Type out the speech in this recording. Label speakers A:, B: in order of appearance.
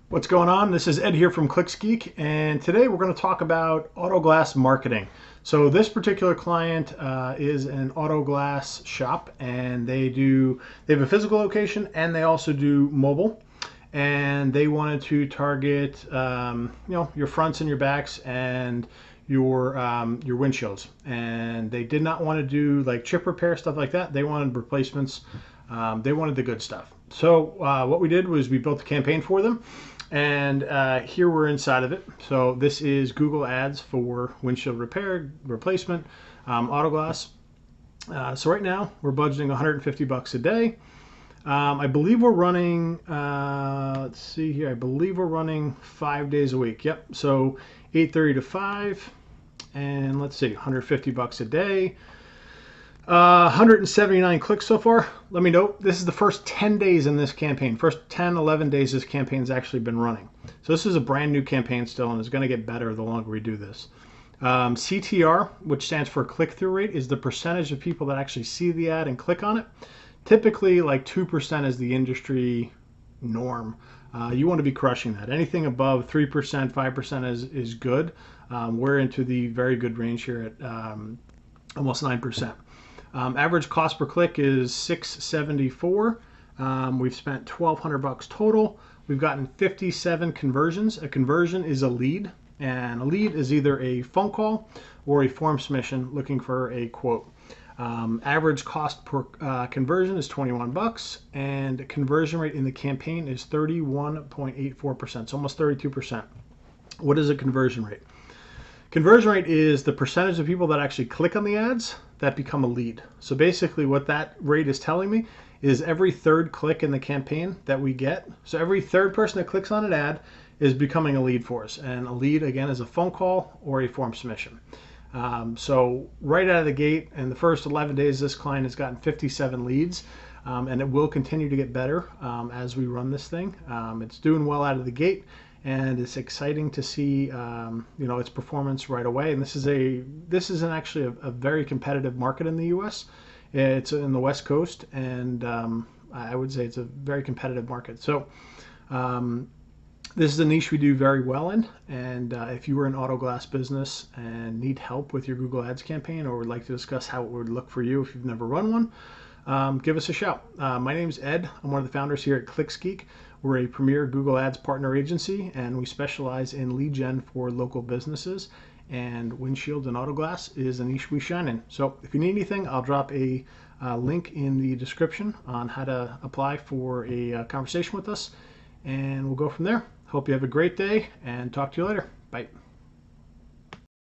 A: What's going on? This is Ed here from Geek, and today we're going to talk about auto glass marketing. So this particular client is an auto glass shop, and they have a physical location and they also do mobile. And they wanted to target your fronts and your backs and your windshields. And they did not want to do like chip repair stuff like that. They wanted replacements. They wanted the good stuff. So what we did was we built a campaign for them, and here we're inside of it. So this is Google Ads for windshield repair, replacement, auto glass. So right now we're budgeting 150 bucks a day. I believe we're running, let's see here, I believe we're running 5 days a week. Yep, so 8:30 to 5, and let's see, 150 bucks a day. 179 clicks so far. Let me know, this is the first 10 days in this campaign. First 10, 11 days this campaign's actually been running. So this is a brand new campaign still, and it's going to get better the longer we do this. CTR, which stands for click-through rate, is the percentage of people that actually see the ad and click on it. Typically, like 2% is the industry norm. You want to be crushing that. Anything above 3%, 5% is good. We're into the very good range here at almost 9%. Average cost per click is $6.74. We've spent $1,200 total. We've gotten 57 conversions. A conversion is a lead, and a lead is either a phone call or a form submission looking for a quote. Average cost per conversion is 21 bucks, and conversion rate in the campaign is 31.84%, so almost 32%. What is a conversion rate? Conversion rate is the percentage of people that actually click on the ads that become a lead. So basically what that rate is telling me is every third click in the campaign that we get, so every third person that clicks on an ad is becoming a lead for us. And a lead, again, is a phone call or a form submission. So right out of the gate, in the first 11 days, this client has gotten 57 leads, and it will continue to get better as we run this thing. It's doing well out of the gate, and it's exciting to see its performance right away. And this is actually a very competitive market in the U.S. It's in the West Coast, and I would say it's a very competitive market. So this is a niche we do very well in, and if you were an auto glass business and need help with your Google Ads campaign, or would like to discuss how it would look for you if you've never run one, give us a shout. My name's Ed. I'm one of the founders here at Geek. We're a premier Google Ads partner agency, and we specialize in lead gen for local businesses, and windshield and auto glass is a niche we shine in. So if you need anything, I'll drop a link in the description on how to apply for a conversation with us, and we'll go from there. Hope you have a great day, and talk to you later. Bye.